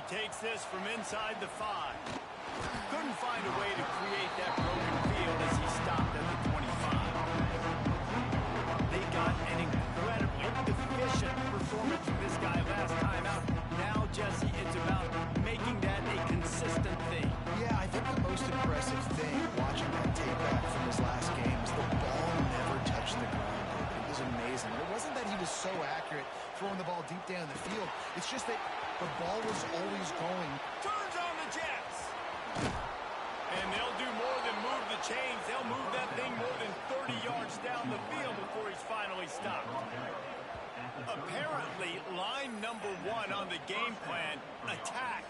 Takes this from inside the 5. Couldn't find a way to create that broken field as he stopped at the 25. They got an incredibly efficient performance from this guy last time out. Now, Jesse, it's about making that a consistent thing. Yeah, I think the most impressive thing watching that tape back from his last game is the ball never touched the ground. It was amazing. And it wasn't that he was so accurate throwing the ball deep down the field. It's just that the ball was always going. Turns on the Jets. And they'll do more than move the chains. They'll move that thing more than 30 yards down the field before he's finally stopped. Apparently, line number 1 on the game plan, attack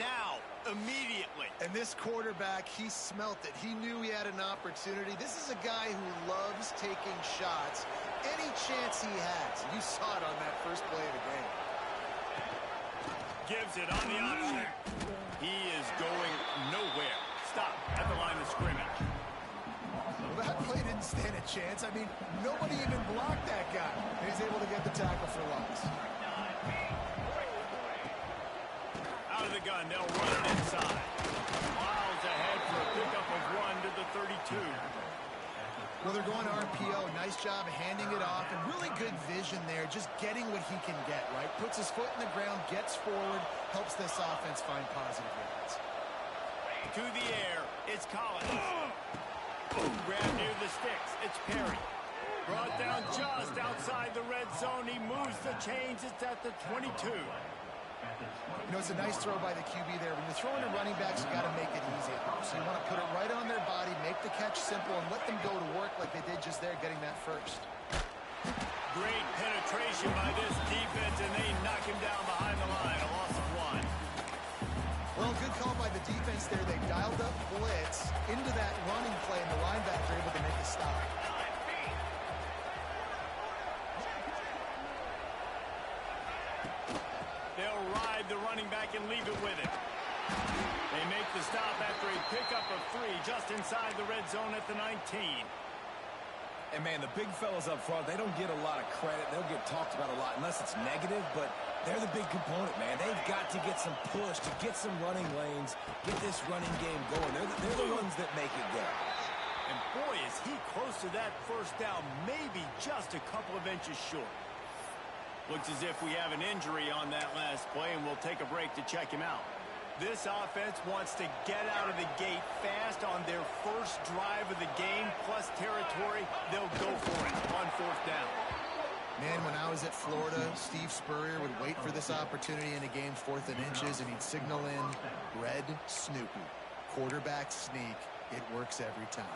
now, immediately. And this quarterback, he smelt it. He knew he had an opportunity. This is a guy who loves taking shots any chance he has. You saw it on that first play of the game. Gives it on the option. He is going nowhere. Stop at the line of scrimmage. Well, that play didn't stand a chance. I mean, nobody even blocked that guy. He's able to get the tackle for loss. Out of the gun, they'll run it inside. Miles ahead for a pickup of 1 to the 32. Well, they're going RPO. Nice job handing it off, and really good vision there, just getting what he can get, right? Puts his foot in the ground, gets forward, helps this offense find positive yards. To the air, it's Collins. Grab near the sticks, it's Perry. Brought down just outside the red zone. He moves the chains, it's at the 22. You know, it's a nice throw by the QB there. When you're throwing to running backs, you got to make it easy. So you want to put it right on their body, make the catch simple, and let them go to work like they did just there, getting that first. Great penetration by this defense, and they knock him down behind the line. A loss of 1. Well, good call by the defense there. They dialed up blitz into that running play, and the linebacker able to make a stop. They'll ride the running back and leave it with it. They make the stop after a pickup of 3 just inside the red zone at the 19. And, man, the big fellas up front, they don't get a lot of credit. They'll get talked about a lot unless it's negative, but they're the big component, man. They've got to get some push, to get some running lanes, get this running game going. They're the ones that make it go. And, boy, is he close to that first down, maybe just a couple of inches short. Looks as if we have an injury on that last play, and we'll take a break to check him out. This offense wants to get out of the gate fast on their first drive of the game, plus territory. They'll go for it on 4th down. Man, when I was at Florida, Steve Spurrier would wait for this opportunity in a game 4th and inches, and he'd signal in red Snoopy. Quarterback sneak. It works every time.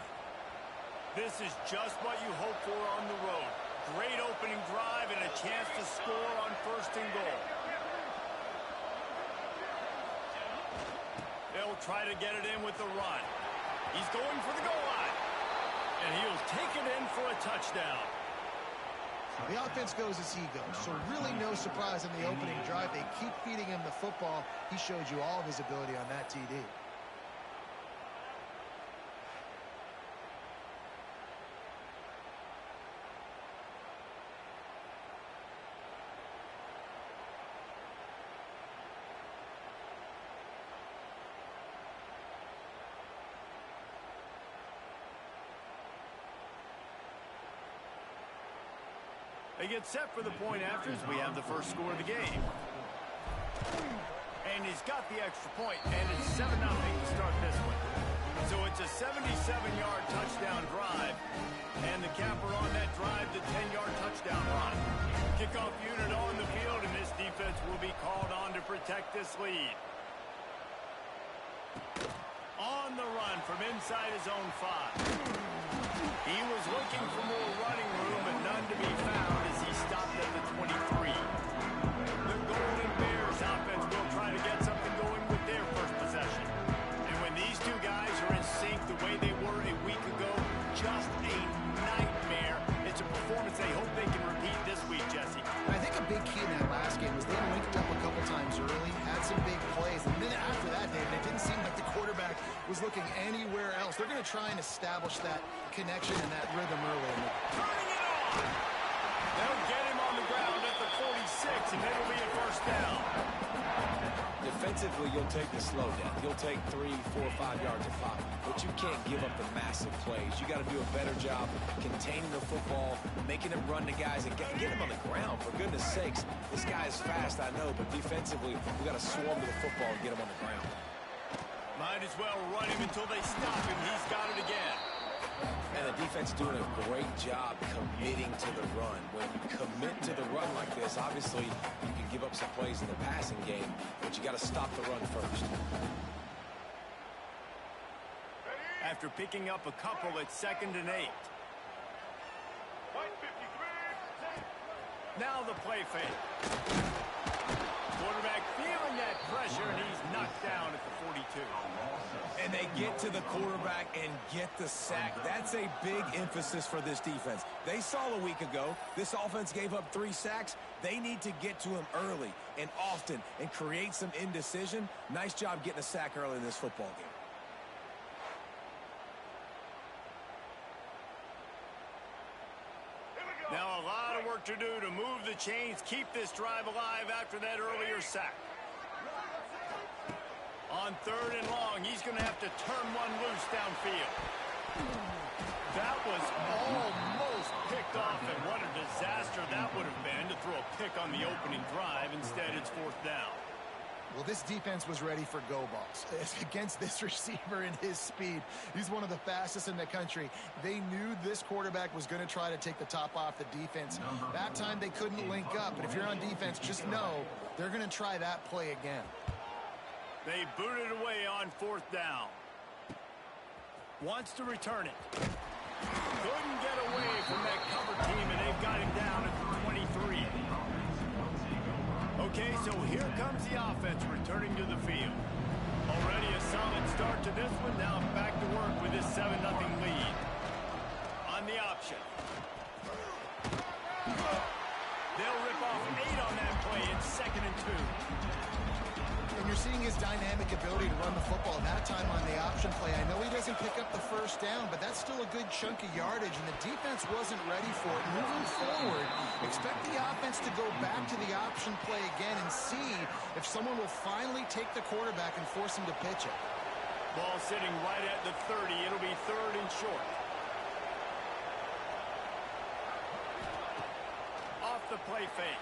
This is just what you hope for on the road. Great opening drive and a chance to score on 1st and goal. They'll try to get it in with the run. He's going for the goal line. And he'll take it in for a touchdown. The offense goes as he goes, so really no surprise in the opening drive. They keep feeding him the football. He showed you all of his ability on that TD. They get set for the point after as we have the first score of the game. And he's got the extra point, and it's 7-0 to start this one. So it's a 77-yard touchdown drive, and the capper on that drive, the 10-yard touchdown run. Kickoff unit on the field, and this defense will be called on to protect this lead. On the run from inside his own 5. He was looking for more running room, but none to be found as he stopped at the 23. The Golden Bears offense will try to get something going with their first possession. And when these two guys are in sync the way they were a week ago, just a nightmare. It's a performance they hope they can repeat this week, Jesse. I think a big key in that last game was they linked up a couple times early, had some big plays, and then after that, David, it didn't seem like the quarterback was looking anywhere else. They're going to try and establish that connection and that rhythm early. Turning it on! They'll get him on the ground at the 46, and it'll be a first down. Defensively, you'll take the slow down. You'll take 3, 4, 5 yards of pop, but you can't give up the massive plays. You got to do a better job containing the football, making him run to guys, and get him on the ground. For goodness sakes, this guy is fast, I know, but defensively, we got to swarm to the football and get him on the ground. Might as well run him until they stop him. He's got it again. And the defense doing a great job committing to the run. When you commit to the run like this, obviously you can give up some plays in the passing game, but you got to stop the run first. After picking up a couple, it's 2nd and 8. Now the play fake. Quarterback feeling that pressure, and he's knocked down at the 42. And they get to the quarterback and get the sack. That's a big emphasis for this defense. They saw a week ago, this offense gave up 3 sacks. They need to get to him early and often and create some indecision. Nice job getting a sack early in this football game. Now a lot of work to do to move the chains, keep this drive alive after that earlier sack. On 3rd and long, he's going to have to turn one loose downfield. That was almost picked off, and what a disaster that would have been to throw a pick on the opening drive. Instead, it's 4th down. Well, this defense was ready for go balls. Against this receiver and his speed, he's one of the fastest in the country. They knew this quarterback was going to try to take the top off the defense. That time they couldn't link up, but if you're on defense, just know they're going to try that play again. They booted away on 4th down. Wants to return it. Couldn't get away from that cover team, and they've got him down at the 23. Okay, so here comes the offense returning to the field. Already a solid start to this one. Now back to work with this 7-0 lead. On the option. They'll rip off 8 on that play. It's 2nd and 2. And you're seeing his dynamic ability to run the football. That time on the option play, I know he doesn't pick up the 1st down, but that's still a good chunk of yardage, and the defense wasn't ready for it. Moving forward, expect the offense to go back to the option play again and see if someone will finally take the quarterback and force him to pitch it. Ball sitting right at the 30. It'll be 3rd and short. Off the play fake.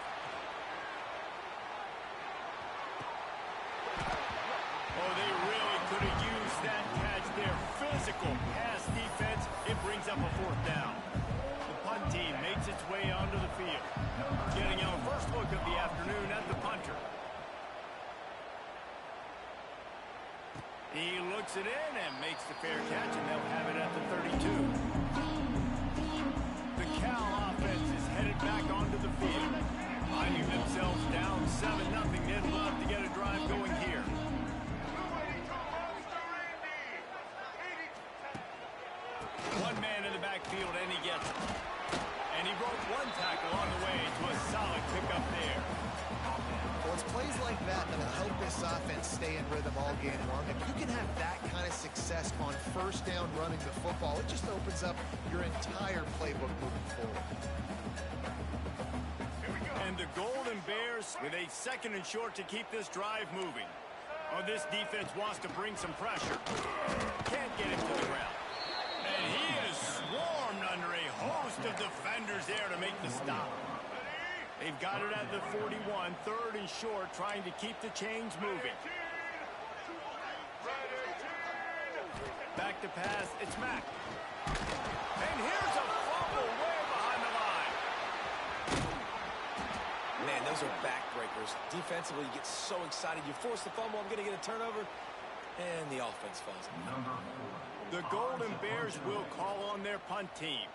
Oh, they really could have used that catch there. Physical pass defense. It brings up a 4th down. The punt team makes its way onto the field. Getting our first look of the afternoon at the punter. He looks it in and makes the fair catch, and they'll have it at the 32. The Cal offense is headed back onto the field. Finding themselves down 7-0, they'd love to get a drive going here. One man in the backfield, and he gets it. And he broke 1 tackle on the way to a solid pickup there. Well, it's plays like that that will help this offense stay in rhythm all game long. If you can have that kind of success on 1st down running the football, it just opens up your entire playbook moving forward. And the Golden Bears with a 2nd and short to keep this drive moving. Oh, this defense wants to bring some pressure. Can't get him to the ground. And he is swarmed under a host of defenders there to make the stop. They've got it at the 41, 3rd and short, trying to keep the chains moving. Back to pass, it's Mack. And here's a fumble way behind the line. Man, those are backbreakers. Defensively, you get so excited. You force the fumble, I'm going to get a turnover, and the offense falls. The Golden Bears will call on their punt team.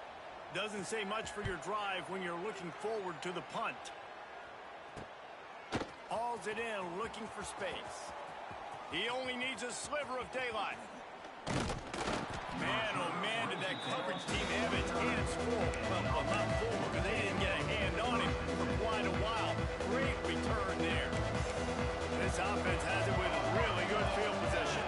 Doesn't say much for your drive when you're looking forward to the punt. Hauls it in, looking for space. He only needs a sliver of daylight. Man, oh man, did that coverage team have its hands full. Well, not full, because they didn't get a hand on him for quite a while. Great return there. This offense has it with really good field position.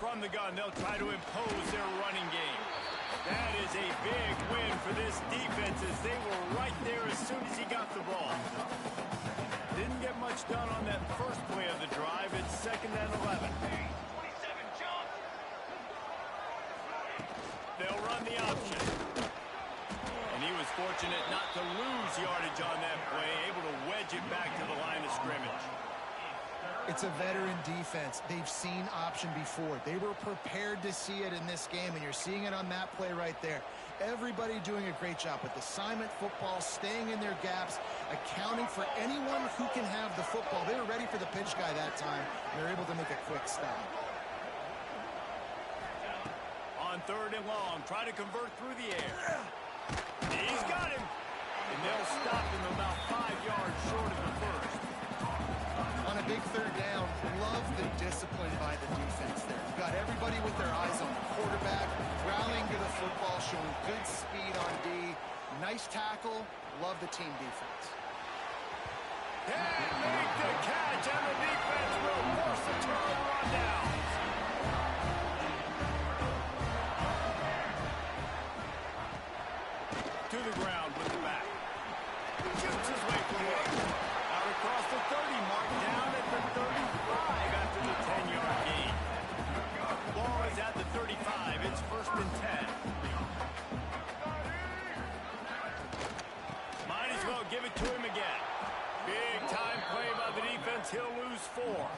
From the gun, they'll try to impose their running game. That is is a big win for this defense as they were right there as soon as he got the ball. Didn't get much done on that first play of the drive. It's 2nd and 11. They'll run the option. And he was fortunate not to lose yardage on that play, able to wedge it back to the line of scrimmage. It's a veteran defense. They've seen option before. They were prepared to see it in this game, and you're seeing it on that play right there. Everybody doing a great job with assignment football, staying in their gaps, accounting for anyone who can have the football. They were ready for the pitch guy that time, and they're able to make a quick stop. On 3rd and long, try to convert through the air. He's got him. And they'll stop him about 5 yards short of the first. On a big 3rd down, love the discipline by the defense there. You've got everybody with their eyes on the quarterback, rallying to the football, showing good speed on D. Nice tackle. Love the team defense. And make the catch, and the defense will force a turnover on down. To the ground with the back. Shoots his way through. Out across the 30 mark, down at the 35 after the 10-yard gain. Ball is at the 35. It's 1st and 10. Might as well give it to him again. Big time play by the defense. He'll lose 4.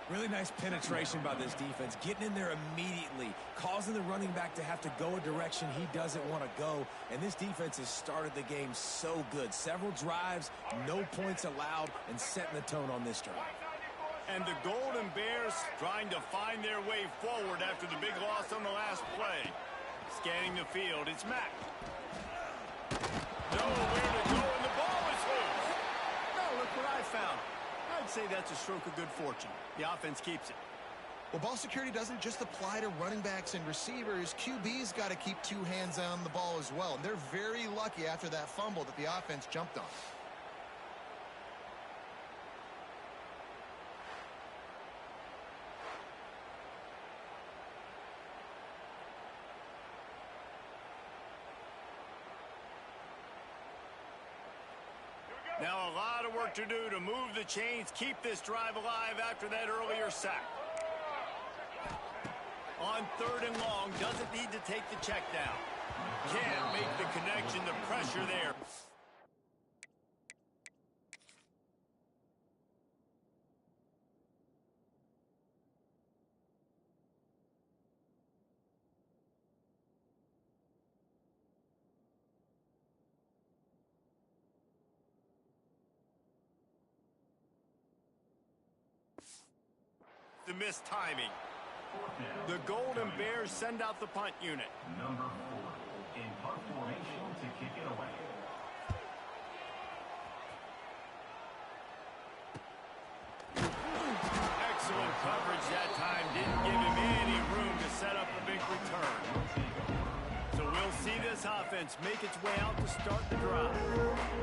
Really nice penetration by this defense, getting in there immediately, causing the running back to have to go a direction he doesn't want to go. And this defense has started the game so good. Several drives, no points allowed, and setting the tone on this drive. And the Golden Bears trying to find their way forward after the big loss on the last play. Scanning the field, it's Mack. Nowhere to go, and the ball is loose. Oh, look what I found. I'd say that's a stroke of good fortune. The offense keeps it. Well, ball security doesn't just apply to running backs and receivers. QB's got to keep 2 hands on the ball as well. And they're very lucky after that fumble that the offense jumped on. Now a lot of work to do to move the chains, keep this drive alive after that earlier sack. On 3rd and long, doesn't need to take the check down. Can't make the connection, the pressure there. The missed timing. The Golden Bears send out the punt unit. Number 4 in punt formation to kick it away. Excellent coverage that time. Didn't give him any room to set up a big return. So we'll see this offense make its way out to start the drive.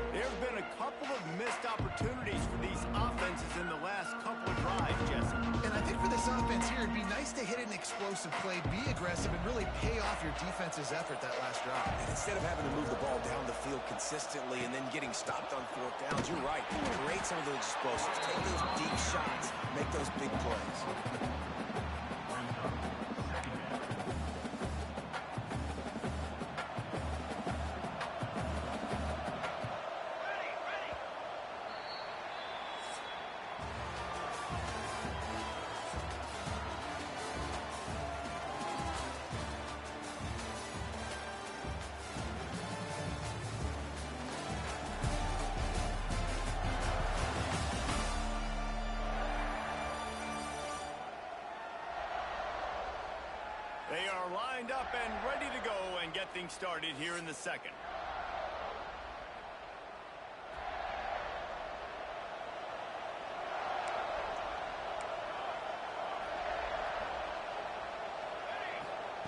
There have been a couple of missed opportunities for these offenses in the last couple of drives, Jesse. And I think for this offense here, it'd be nice to hit an explosive play, be aggressive, and really pay off your defense's effort that last drive. And instead of having to move the ball down the field consistently and then getting stopped on 4th downs, you're right. Create some of those explosives. Take those deep shots. Make those big plays. They are lined up and ready to go and get things started here in the second.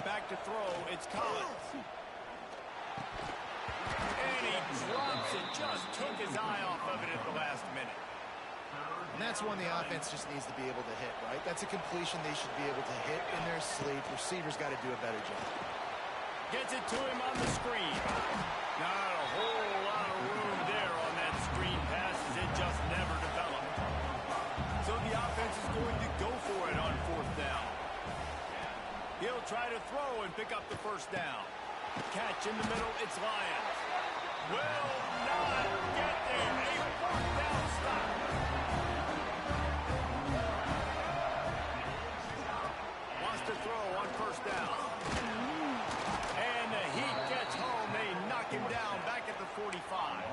Back to throw, it's Collins. And he drops it, just took his eye off of it at the last minute. And that's one the offense just needs to be able to hit, right? That's a completion they should be able to hit in their sleep. Receivers got to do a better job. Gets it to him on the screen. Not a whole lot of room there on that screen pass as it just never developed. So the offense is going to go for it on 4th down. He'll try to throw and pick up the first down. Catch in the middle, it's Lions. Will not get there. A 4th down stop. Wants to throw on 1st down. And the Heat gets home. They knock him down back at the 45.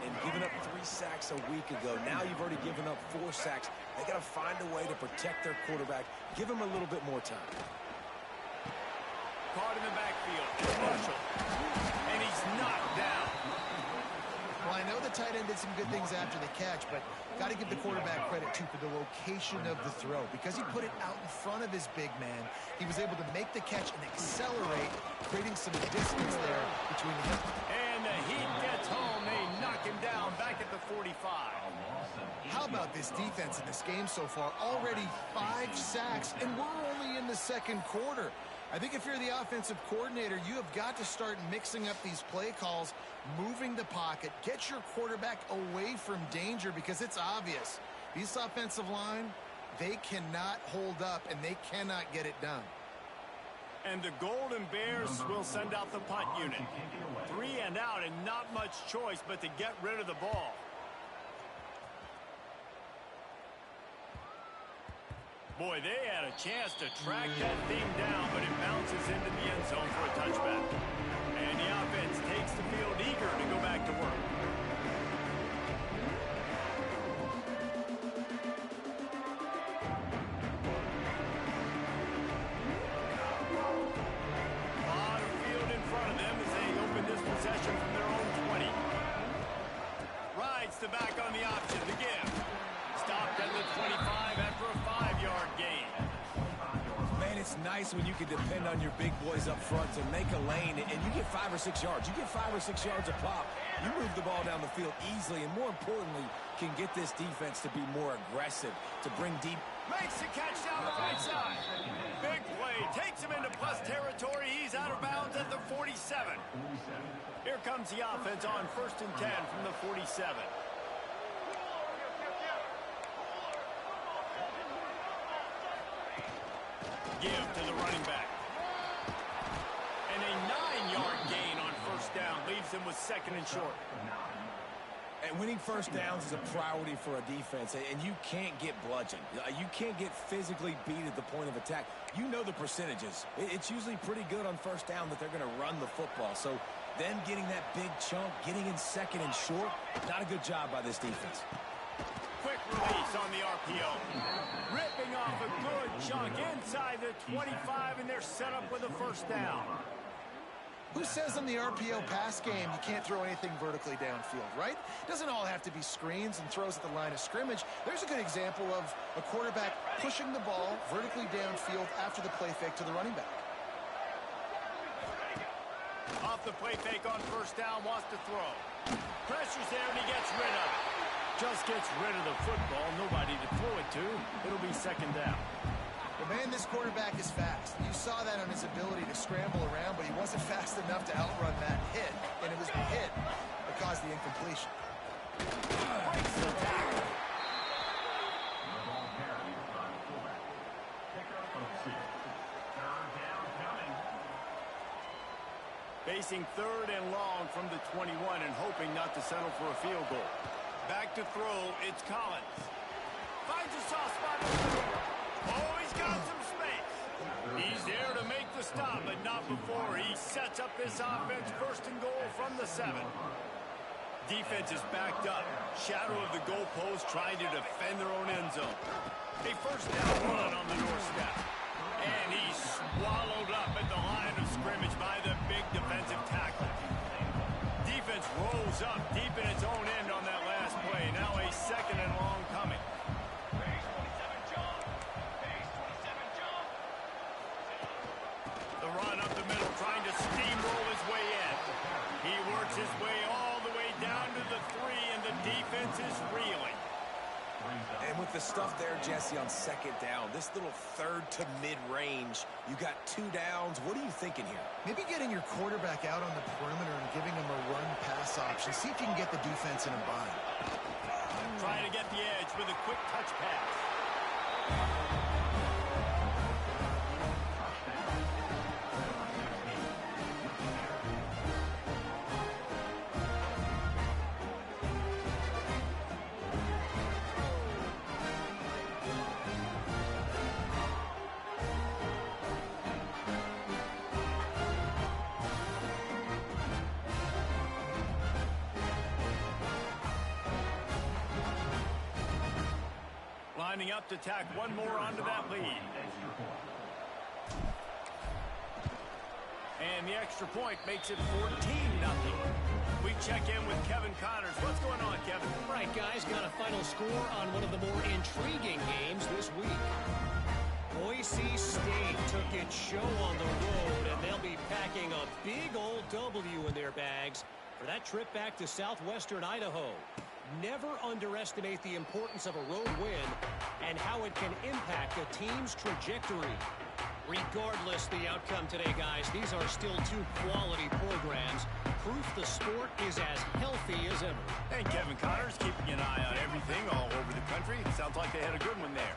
And giving up 3 sacks a week ago. Now you've already given up 4 sacks. They got to find a way to protect their quarterback. Give him a little bit more time. Caught in the backfield. It's Marshall. And he's knocked down. Well, I know the tight end did some good things after the catch, but got to give the quarterback credit, too, for the location of the throw. Because he put it out in front of his big man, he was able to make the catch and accelerate, creating some distance there between him. And the Heat gets home. They knock him down back at the 45. How about this defense in this game so far? Already 5 sacks, and we're only in the 2nd quarter. I think if you're the offensive coordinator, you have got to start mixing up these play calls, moving the pocket, get your quarterback away from danger, because it's obvious. This offensive line, they cannot hold up, and they cannot get it done. And the Golden Bears will send out the punt unit. 3 and out, and not much choice but to get rid of the ball. Boy, they had a chance to track that thing down, but it bounces into the end zone for a touchback. And the offense takes the field eager to go back to work. A lot of field in front of them as they open this possession from their own 20. Rides the back on the option, the give. Stopped at the 25 after a 5-yard gain. Man, it's nice when you can depend on your big boys up front to make a lane, and you get 5 or 6 yards. You get 5 or 6 yards a pop. You move the ball down the field easily, and more importantly, can get this defense to be more aggressive, to bring deep. Makes the catch down the right side. Big play. Takes him into plus territory. He's out of bounds at the 47. Here comes the offense on 1st and 10 from the 47. Give to the running back. And a 9-yard gain on 1st down leaves him with 2nd and short. And winning 1st downs is a priority for a defense, and you can't get bludgeoned. You can't get physically beat at the point of attack. You know the percentages. It's usually pretty good on 1st down that they're going to run the football. So them getting that big chunk, getting in 2nd and short, not a good job by this defense. Quick release on the RPO. Ripping off a good chunk inside the 25, and they're set up with a 1st down. Who says in the RPO pass game you can't throw anything vertically downfield, right? It doesn't all have to be screens and throws at the line of scrimmage. There's a good example of a quarterback pushing the ball vertically downfield after the play fake to the running back. Off the play fake on 1st down, wants to throw. Pressure's there, and he gets rid of it. Just gets rid of the football, nobody to throw it to. It'll be 2nd down. Well, man, this quarterback is fast. You saw that on his ability to scramble around, but he wasn't fast enough to outrun that hit. And it was the hit that caused the incompletion. Breaks the tackle. Facing 3rd and long from the 21 and hoping not to settle for a field goal. Back to throw, it's Collins. Finds a soft spot. Oh, he's got some space. He's there to make the stop, but not before he sets up this offense 1st and goal from the 7. Defense is backed up. Shadow of the goalpost trying to defend their own end zone. A 1st down run on the doorstep. And he's swallowed up at the line of scrimmage by the big defensive tackle. Defense rolls up deep in its own end on that last play. Now a 2nd and long coming. The run up the middle, trying to steamroll his way in. He works his way all the way down to the 3, and the defense is reeling. And with the stuff there, Jesse, on second down. This little third to mid-range. You got 2 downs. What are you thinking here? Maybe getting your quarterback out on the perimeter and giving him a run-pass option. See if you can get the defense in a bind. Trying to get the edge with a quick touch pass. Lining up to tack one more onto that lead. And the extra point makes it 14-0. We check in with Kevin Connors. What's going on, Kevin? Right, guys, got a final score on one of the more intriguing games this week. Boise State took its show on the road, and they'll be packing a big old W in their bags for that trip back to southwestern Idaho. Never underestimate the importance of a road win and how it can impact a team's trajectory. Regardless the outcome today, guys, these are still 2 quality programs. Proof the sport is as healthy as ever. And Kevin Connors keeping an eye on everything all over the country. Sounds like they had a good one there.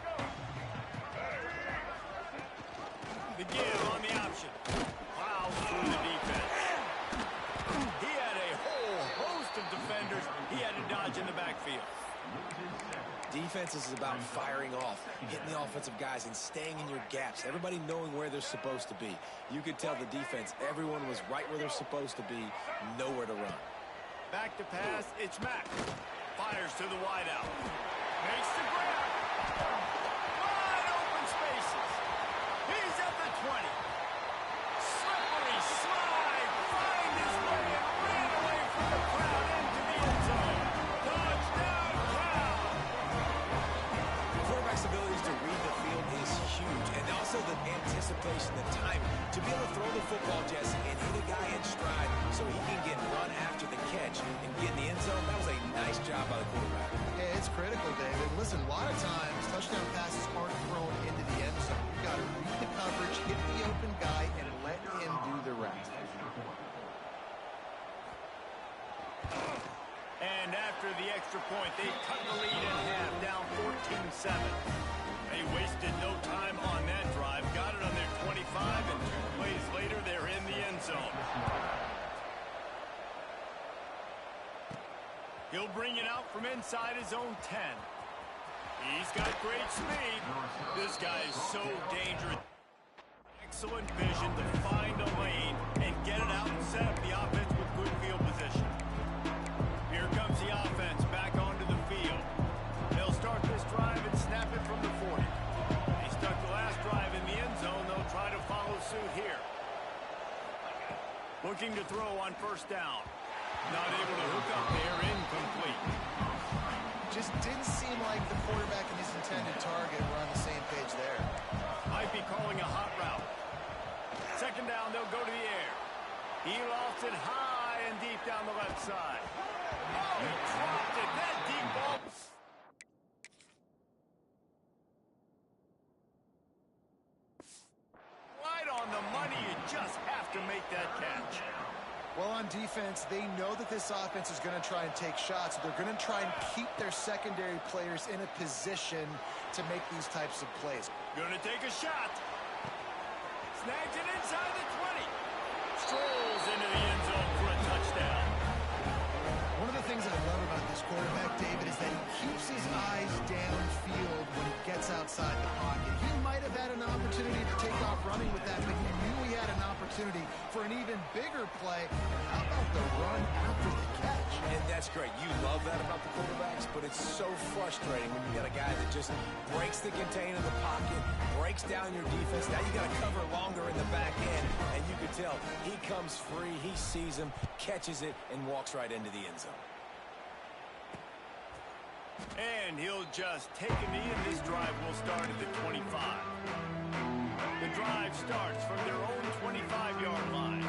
The give on the option. Plows through the defense. He had a whole host of defenders he had to dodge in the backfield. Defense is about firing off, hitting the offensive guys, and staying in your gaps. Everybody knowing where they're supposed to be. You could tell the defense, everyone was right where they're supposed to be, nowhere to run. Back to pass, it's Mack. Fires to the wideout. Makes the grab. Wide open spaces. He's at the 20. Slippery slide. Find his way and ran away from the crowd into the end zone. Touchdown, Cal. The quarterback's abilities to read the field is huge, and also the anticipation, the timing. To be able to throw the football, Jesse, and hit a guy in stride so he can get run after the catch and get in the end zone, that was a nice job by the quarterback. Yeah, it's critical, David. Listen, a lot of times, touchdown passes aren't thrown into the end zone. You've got to read the coverage, hit the open guy, and let him do the rest. And after the extra point, they cut the lead in half, down 14-7. They wasted no time on that drive. Got it on their 25, and 2 plays later, they're in the end zone. He'll bring it out from inside his own 10. He's got great speed. This guy is so dangerous. Excellent vision to find a lane and get it out and set up the offense with good field position. Here comes the offense back onto the field. They'll start this drive and snap it from the 40. They stuck the last drive in the end zone. They'll try to follow suit here. Looking to throw on first down. Not able to hook up there, incomplete. Just didn't seem like the quarterback and his intended target were on the same page there. Might be calling a hot route. Second down, they'll go to the air. He lofts it high and deep down the left side. Oh, he dropped it. That deep ball. Right on the money. You just have to make that catch. Well, on defense, they know that this offense is going to try and take shots. They're going to try and keep their secondary players in a position to make these types of plays. Going to take a shot. Snags it inside the 20. Strolls into the end zone for a touchdown. One of the things I love about this quarterback, David, is that he keeps his eyes downfield when he gets outside the pocket. He might have had an opportunity to take off running with that, but he knew he had an opportunity for an even bigger play. How about the run after the catch? And that's great. You love that about the quarterbacks, but it's so frustrating when you got a guy that just breaks the contain of the pocket, breaks down your defense. Now you got to cover longer in the back end, and you can tell he comes free, he sees him, catches it, and walks right into the end zone. And he'll just take a knee, and this drive will start at the 25. The drive starts from their own 25-yard line.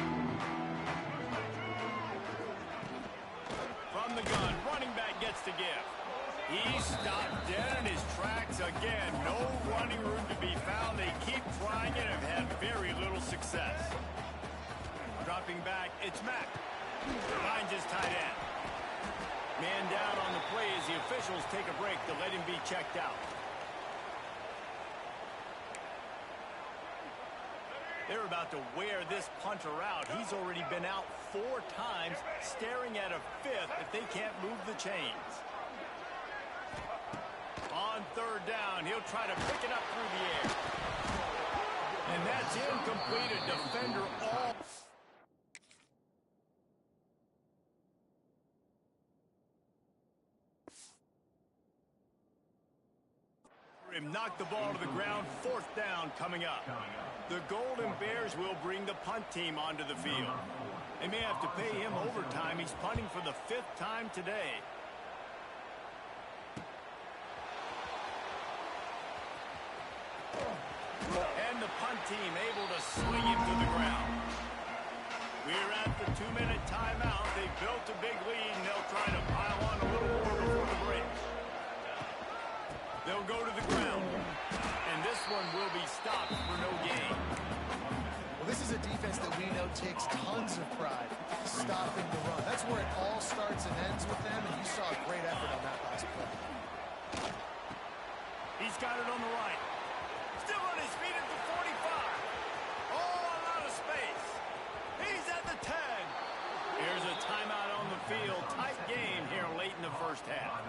From the gun, running back gets to give. He stopped dead in his tracks again. No running room to be found. They keep trying it and have had very little success. Dropping back, it's Mack. Finds his tight end. Man down on the play as the officials take a break to let him be checked out. They're about to wear this punter out. He's already been out 4 times, staring at a 5th if they can't move the chains. On 3rd down, he'll try to pick it up through the air. And that's incomplete. A defender all... Knocked the ball to the ground. 4th down coming up. The Golden Bears will bring the punt team onto the field. They may have to pay him overtime. He's punting for the 5th time today. And the punt team able to swing him to the ground. We're at the 2-minute timeout. They built a big lead, and they'll try to pile on a little more before the break. They'll go to the ground, and this one will be stopped for no gain. Well, this is a defense that we know takes tons of pride stopping the run. That's where it all starts and ends with them, and you saw a great effort on that last play. He's got it on the right. Still on his feet at the 45. All out of space. He's at the 10. Here's a timeout on the field. Tight game here late in the first half.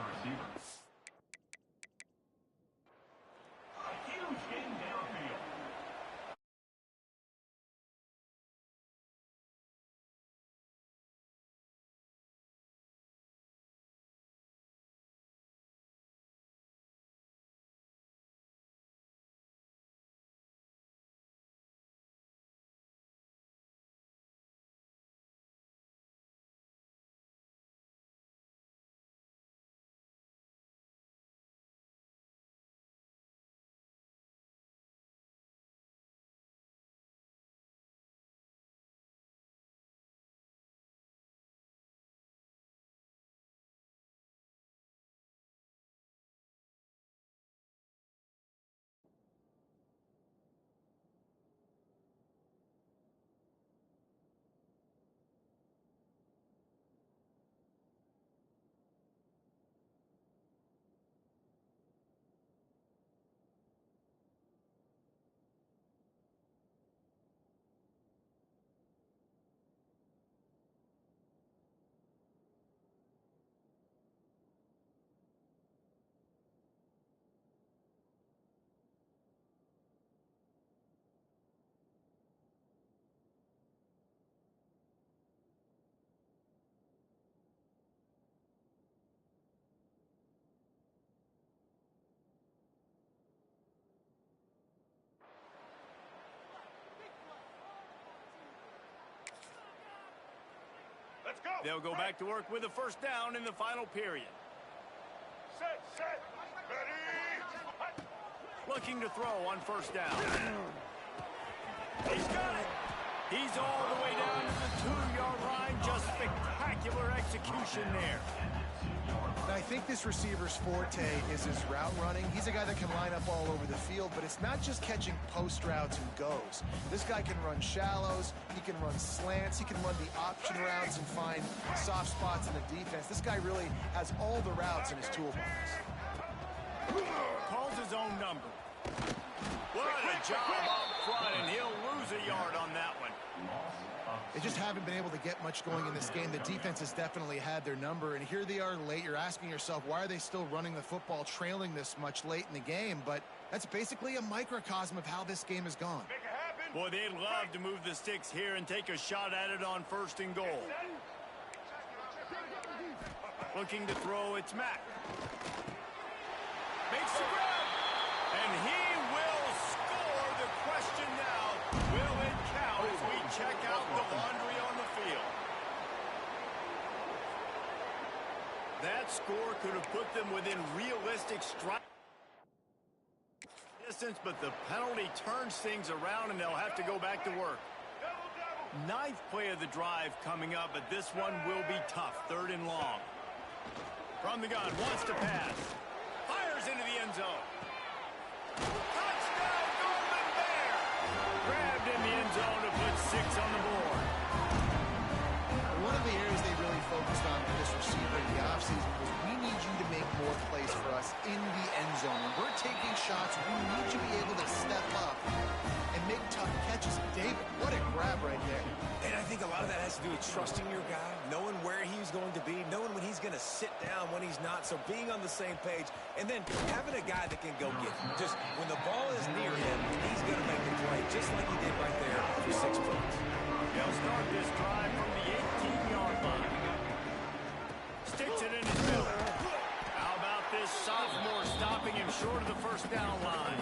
They'll go back to work with a 1st down in the final period. Set, ready. Looking to throw on 1st down. He's got it. He's all the way down to the 2-yard line. Just spectacular execution there. And I think this receiver's forte is his route running. He's a guy that can line up all over the field, but it's not just catching post routes and goes. This guy can run shallows, he can run slants, he can run the option routes and find soft spots in the defense. This guy really has all the routes in his toolbox. Calls his own number. What a job up front, and he'll lose a yard on that one. They just haven't been able to get much going in this game. The defense has definitely had their number, and here they are late. You're asking yourself, why are they still running the football, trailing this much late in the game? But that's basically a microcosm of how this game has gone. Boy, they'd love to move the sticks here and take a shot at it on 1st and goal. Looking to throw, it's Mack. Makes the grab, and he will score. The question now, will it count as we check out the laundry on the field? That score could have put them within realistic strike distance, but the penalty turns things around, and they'll have to go back to work. 9th play of the drive coming up, but this one will be tough. 3rd and long. From the gun, wants to pass. Fires into the end zone. Touchdown, Golden Bear! Grabbed in the end zone to put 6 on the board. One of the areas they really focused on for this receiver in the offseason was we need you to make more plays for us in the end zone. When we're taking shots, we need you to be able to step up and make tough catches. David, what a grab right there. And I think a lot of that has to do with trusting your guy, knowing where he's going to be, knowing when he's going to sit down, when he's not, so being on the same page, and then having a guy that can go get him. Just when the ball is near him, he's going to make the play, just like he did right there for 6 points. They'll start this drive from the 18-yard line. Sticks it in his middle. How about this sophomore stopping him short of the first down line?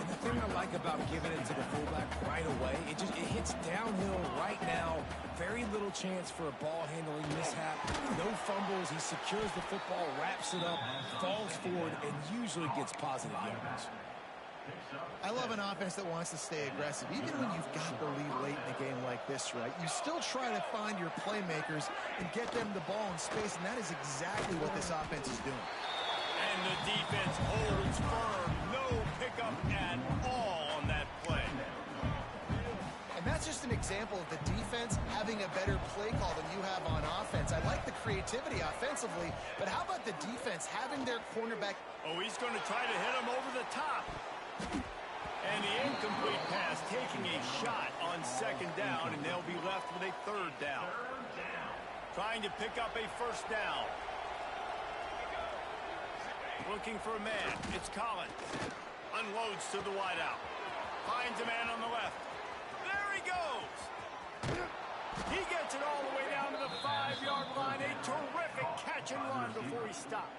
And the thing I like about giving it to the fullback right away, it hits downhill right now. Very little chance for a ball handling mishap. No fumbles. He secures the football, wraps it up, falls forward, and usually gets positive yards. I love an offense that wants to stay aggressive. Even when you've got the lead late in a game like this, right, you still try to find your playmakers and get them the ball in space, and that is exactly what this offense is doing. And the defense holds firm. No pickup at all on that play. And that's just an example of the defense having a better play call than you have on offense. I like the creativity offensively, but how about the defense having their cornerback? Oh, he's going to try to hit him over the top. And the incomplete pass taking a shot on 2nd down, and they'll be left with a 3rd down. Trying to pick up a 1st down. Looking for a man. It's Collins. Unloads to the wideout. Finds a man on the left. There he goes. He gets it all the way down to the 5-yard line. A terrific catch and run before he stopped.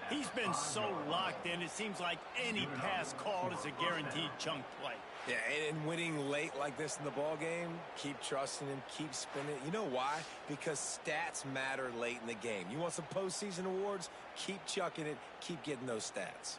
He's been so locked in, it seems like any pass called is a guaranteed chunk play. Yeah, and winning late like this in the ball game, keep trusting him, keep spinning. You know why? Because stats matter late in the game. You want some postseason awards? Keep chucking it, keep getting those stats.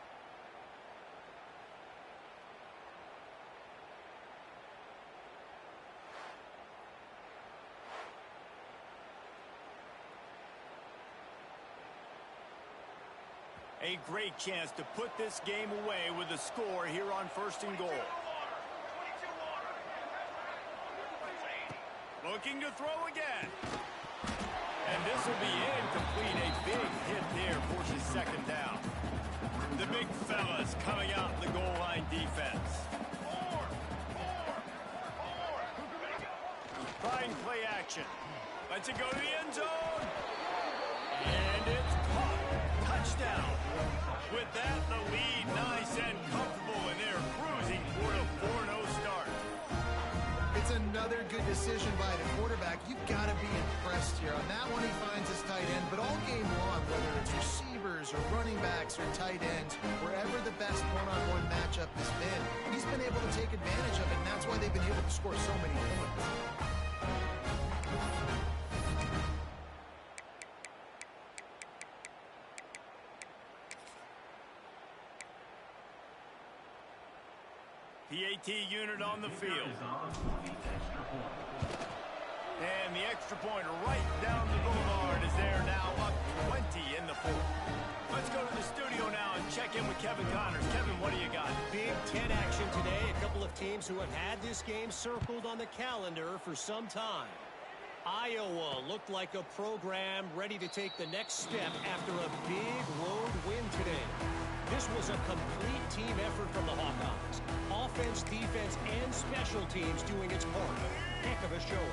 A great chance to put this game away with a score here on 1st and goal. Looking to throw again. And this will be incomplete. A big hit there forces 2nd down. The big fellas coming out in the goal line defense. Trying play action. Lets it go to the end zone. And it's caught. Touchdown. With that, the lead nice and comfortable, and they're cruising toward a 4-0 start. It's another good decision by the quarterback. You've got to be impressed here. On that one, he finds his tight end, but all game long, whether it's receivers or running backs or tight ends, wherever the best one-on-one matchup has been, he's been able to take advantage of it, and that's why they've been able to score so many points. PAT unit on the field. And the extra point right down the boulevard is there now, up 20 in the 4th. Let's go to the studio now and check in with Kevin Connors. Kevin, what do you got? Big Ten action today. A couple of teams who have had this game circled on the calendar for some time. Iowa looked like a program ready to take the next step after a big road win today. This was a complete team effort from the Hawkeyes. Offense, defense, and special teams doing its part. Heck of a show.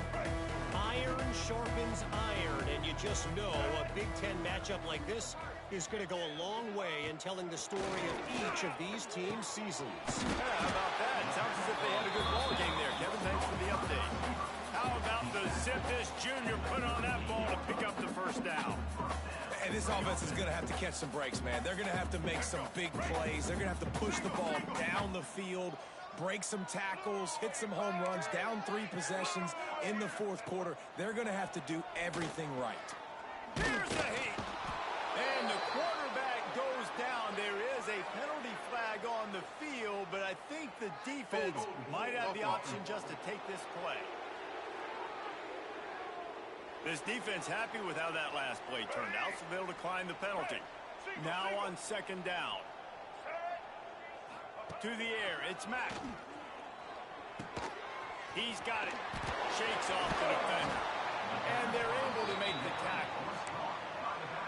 Iron sharpens iron, and you just know a Big Ten matchup like this is going to go a long way in telling the story of each of these teams' seasons. Yeah, how about that? Sounds as if they had a good ball game there. Kevin, thanks for the update. How about the zip this junior put on that ball to pick up the 1st down? And this offense is going to have to catch some breaks, man. They're going to have to make some big plays. They're going to have to push the ball down the field, break some tackles, hit some home runs, down 3 possessions in the 4th quarter. They're going to have to do everything right. Here's the heat. And the quarterback goes down. There is a penalty flag on the field, but I think the defense might have the option just to take this play. This defense happy with how that last play turned out, so they'll decline the penalty. Now on second down. To the air, it's Mack. He's got it. Shakes off the defender. And they're able to make the tackle.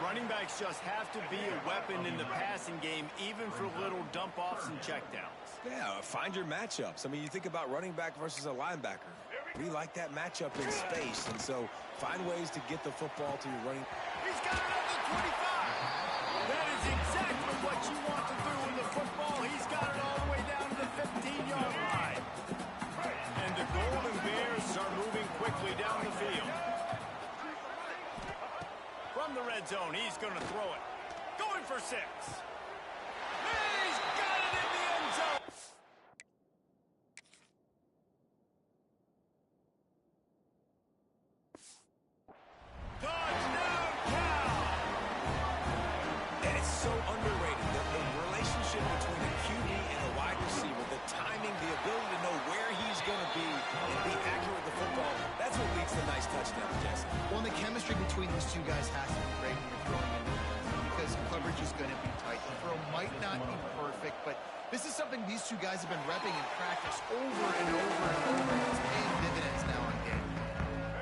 Running backs just have to be a weapon in the passing game, even for little dump-offs and checkdowns. Yeah, find your matchups. I mean, you think about running back versus a linebacker. We like that matchup in space, and so find ways to get the football to your running. He's got it at the 25. That is exactly what you want to do with the football. He's got it all the way down to the 15-yard line. And the Golden Bears are moving quickly down the field. From the red zone, he's going to throw it. Going for 6. He's got it in the end zone. Touchdown, Cal! And it's so underrated, the relationship between a QB and a wide receiver, the timing, the ability to know where he's going to be and be accurate with the football, that's what leads to nice touchdowns, Jesse. Well, and the chemistry between these two guys has to be great when you're throwing in because coverage is going to be tight. The throw might not be perfect, but this is something these two guys have been repping in practice over and over and over. It's paying dividends now on game.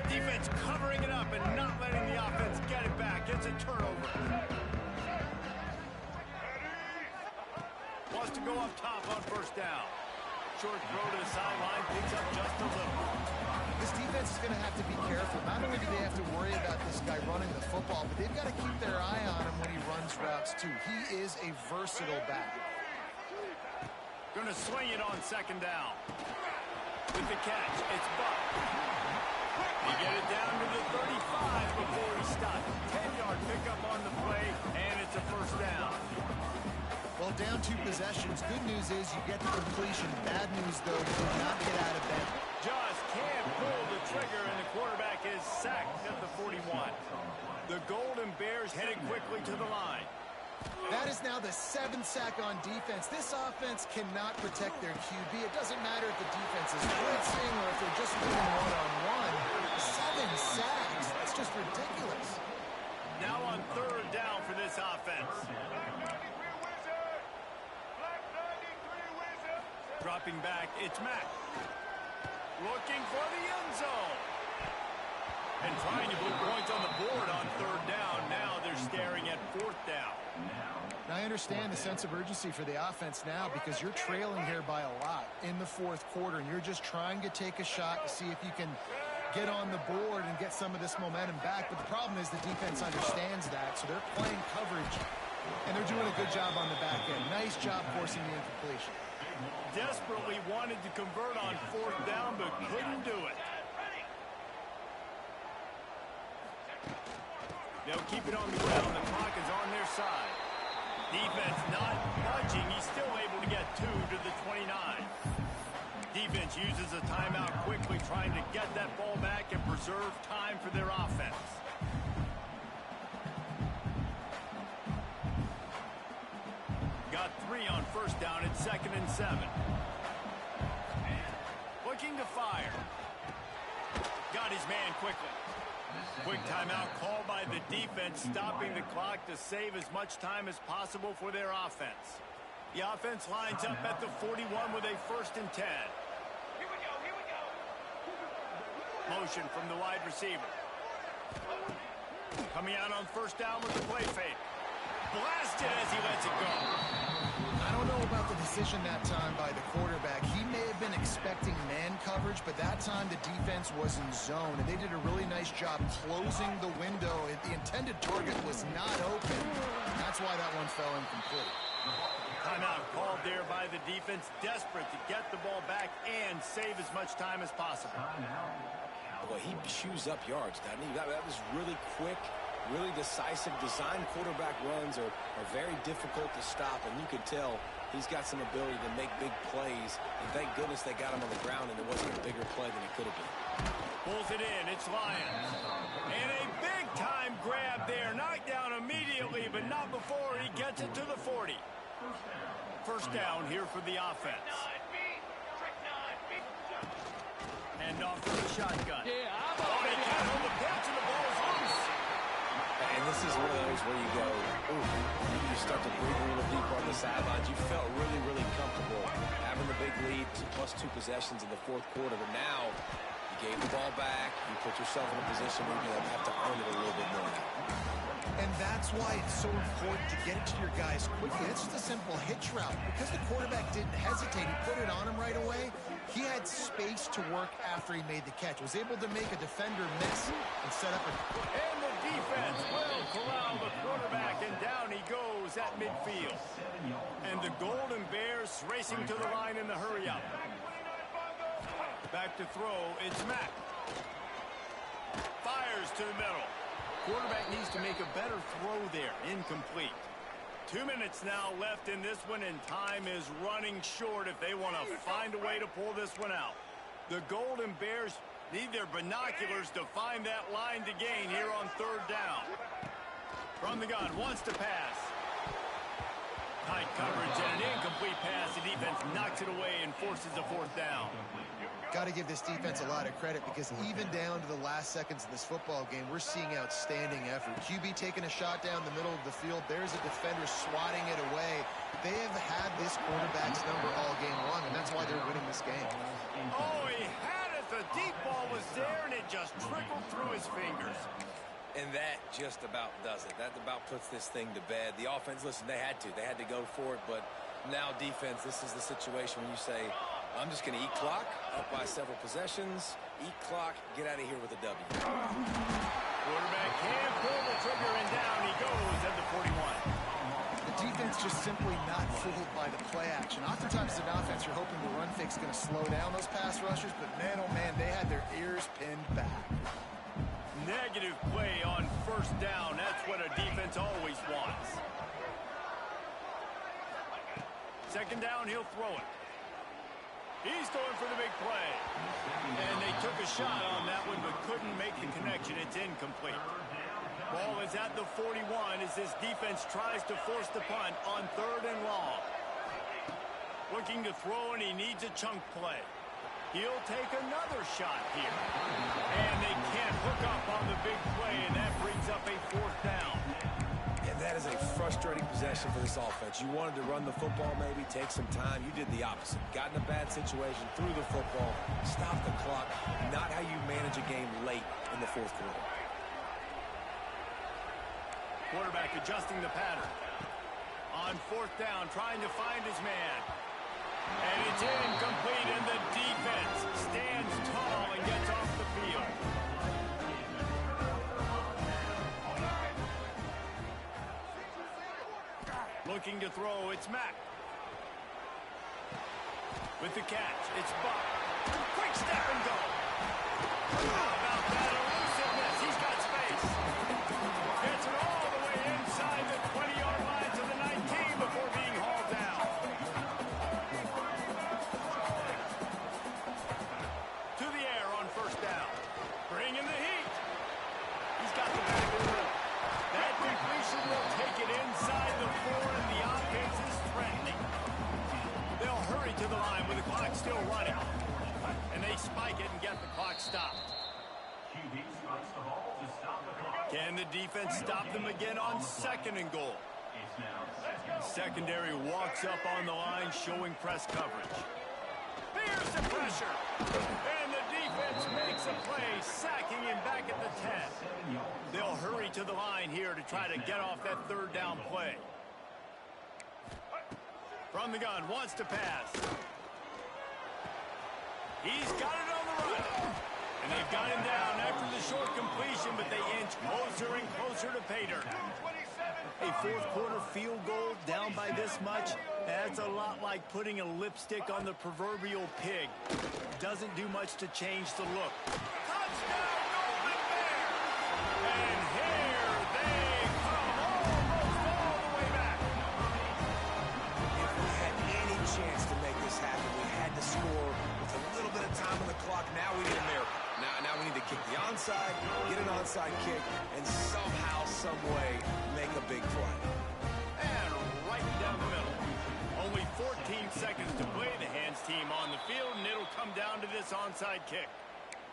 Defense covering it up and not letting the offense get it back. It's a turnover. Wants to go up top on first down. Short throw to the sideline, picks up just a little. This defense is going to have to be careful. Not only do they have to worry about this guy running the football, but they've got to keep their eye on him when he runs routes too. He is a versatile back. Going to swing it on second down. With the catch, it's Buck. He get it down to the 35 before he stopped. 10-yard pickup on the play, and it's a first down. Well, down 2 possessions. Good news is you get the completion. Bad news, though, you do not get out of bed. Just can't pull the trigger, and the quarterback is sacked at the 41. The Golden Bears headed quickly to the line. That is now the 7th sack on defense. This offense cannot protect their QB. It doesn't matter if the defense is blitzing or if they're just moving one-on-one. 7 sacks. That's just ridiculous. Now on third down for this offense. Dropping back, it's Mack. Looking for the end zone. And trying to put points on the board on third down. Now they're staring at fourth down. Now, I understand the sense of urgency for the offense now because you're trailing here by a lot in the fourth quarter, and you're just trying to take a shot to see if you can get on the board and get some of this momentum back. But the problem is the defense understands that, so they're playing coverage, and they're doing a good job on the back end. Nice job forcing the incompletion. Desperately wanted to convert on fourth down, but couldn't do it. They'll keep it on the ground. The clock is on their side. Defense not budging. He's still able to get 2 to the 29. Defense uses a timeout quickly, trying to get that ball back and preserve time for their offense. Got 3 on first down. It's 2nd and 7. Looking to fire. Got his man quickly. Quick timeout called by the defense, stopping the clock to save as much time as possible for their offense. The offense lines up at the 41 with a 1st and 10. Here we go. Motion from the wide receiver. Coming out on first down with the play fake. Blasted as he lets it go. I don't know about the decision that time by the quarterback. He may have been expecting man coverage, but that time the defense was in zone, and they did a really nice job closing the window. The intended target was not open. That's why that one fell incomplete. Timeout called there by the defense, desperate to get the ball back and save as much time as possible. Boy, he chews up yards, doesn't he? That was really quick, really decisive. Design quarterback runs are very difficult to stop, and you could tell he's got some ability to make big plays. And thank goodness they got him on the ground, and there wasn't a bigger play than it could have been. Pulls it in. It's Lions. And a big-time grab there. Knocked down immediately, but not before he gets it to the 40. First down here for the offense. Hand off to the shotgun. Yeah, Oh, he can't hold the pitch, and the ball games where you go, ooh, you start to breathe a little deeper on the sidelines. You felt really, really comfortable having the big lead, plus 2 possessions in the fourth quarter. But now you gave the ball back. You put yourself in a position where you're going to have to earn it a little bit more. And that's why it's so important to get it to your guys quickly. It's just a simple hitch route. Because the quarterback didn't hesitate, he put it on him right away. He had space to work after he made the catch. Was able to make a defender miss and set up a... And the defense will corral the quarterback, and down he goes at midfield. And the Golden Bears racing to the line in the hurry-up. Back to throw, it's Mack. Fires to the middle. Quarterback needs to make a better throw there. Incomplete. 2 minutes now left in this one, and time is running short if they want to find a way to pull this one out. The Golden Bears need their binoculars to find that line to gain here on 3rd down. From the gun, wants to pass. Tight coverage and an incomplete pass. The defense knocks it away and forces a 4th down. Got to give this defense a lot of credit, because even down to the last seconds of this football game, we're seeing outstanding effort. QB taking a shot down the middle of the field. There's a defender swatting it away. They have had this quarterback's number all game long, and that's why they're winning this game. Oh, he had it. The deep ball was there, and it just trickled through his fingers. And that just about does it. That about puts this thing to bed. The offense, listen, they had to go for it, but now defense, this is the situation when you say, I'm just going to eat clock, up by several possessions, eat clock, get out of here with a W. Quarterback can't pull the trigger, and down he goes at the 41. The defense just simply not fooled by the play action. Oftentimes as an offense, you're hoping the run fake's going to slow down those pass rushers, but man, oh man, they had their ears pinned back. Negative play on 1st down. That's what a defense always wants. 2nd down, he'll throw it. He's going for the big play. And they took a shot on that one, but couldn't make the connection. It's incomplete. Ball is at the 41 as this defense tries to force the punt on 3rd and long. Looking to throw, and he needs a chunk play. He'll take another shot here. And they can't hook up on the big play, and that brings up a 4th down. And that is a frustrating possession for this offense. You wanted to run the football, maybe take some time. You did the opposite. Got in a bad situation, threw the football, stopped the clock. Not how you manage a game late in the 4th quarter. Quarterback adjusting the pattern. On 4th down, trying to find his man. And it's incomplete, and the defense stands tall and gets off the field. Looking to throw, it's Mack. With the catch, it's Buck. Quick step and go. How about that elusiveness? He's got space. Gets it all the way inside the 20-yard line to the 19 before being hauled down. To the air on 1st down. Bringing the heat. He's got the back of the middle. That completion will take it inside the 4, and the offense is threatening. They'll hurry to the line with the clock still running. And they spike it and get the clock stopped. QB strikes the ball to stop the clock. Can the defense stop them again on 2nd and goal? It's now Secondary walks up on the line, showing press coverage. There's the pressure. And the defense makes a play, sacking him back at the 10. They'll hurry to the line here to try to get off that 3rd down play. From the gun, wants to pass. He's got it on the run. And they've got him down after the short completion, but they inch closer and closer to pay dirt. A 4th quarter field goal down by this much, that's a lot like putting a lipstick on the proverbial pig. Doesn't do much to change the look. Touchdown, Golden Bears! And here they come, almost all the way back. If we had any chance to make this happen, we had to score with a little bit of time on the clock. Now we need a miracle. Now we need to kick the onside, get an onside kick, and somehow, some way, make a big play. And right down the middle. Only 14 seconds to play. The hands team on the field, and it'll come down to this onside kick.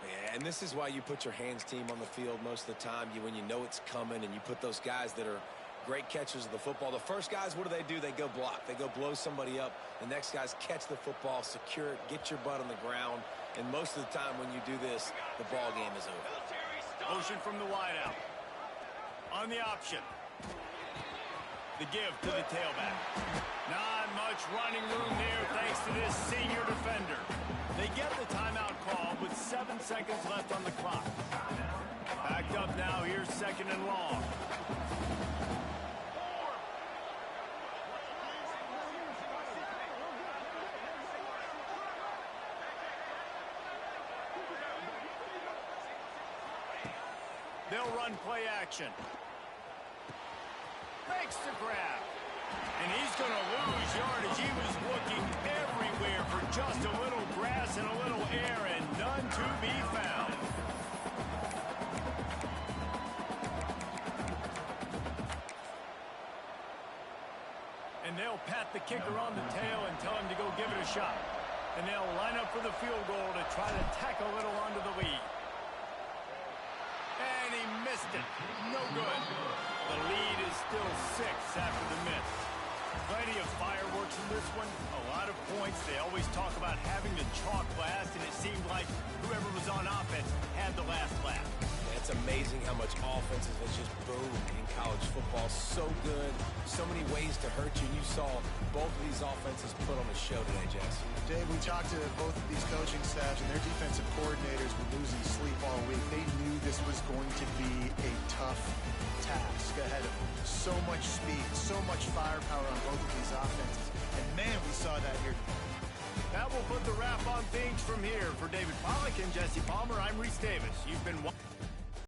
Yeah, and this is why you put your hands team on the field most of the time. When you know it's coming, and you put those guys that are great catchers of the football. The first guys, what do? They go block. They go blow somebody up. The next guys catch the football, secure it, get your butt on the ground. And most of the time when you do this, the ball game is over. Motion from the wideout. On the option. The give to the tailback. Not much running room there thanks to this senior defender. They get the timeout call with 7 seconds left on the clock. Backed up now, here's 2nd and long. They'll run play action. Makes the grab. And he's going to lose yardage. He was looking everywhere for just a little grass and a little air, and none to be found. And they'll pat the kicker on the tail and tell him to go give it a shot. And they'll line up for the field goal to try to tack a little onto the lead. And he missed it. No good. The lead is still 6 after the miss. Plenty of fireworks in this one. A lot of points. They always talk about having the chalk last, and it seemed like whoever was on offense had the last laugh. It's amazing how much offenses has just boomed in college football. So good. So many ways to hurt you. And you saw both of these offenses put on a show today, Jess. Dave, we talked to both of these coaching staffs, and their defensive coordinators were losing sleep all week. They knew this was going to be a tough task ahead of them. So much speed, so much firepower on both of these offenses. And, man, we saw that here. That will put the wrap on things from here. For David Pollack and Jesse Palmer, I'm Reese Davis. You've been watching.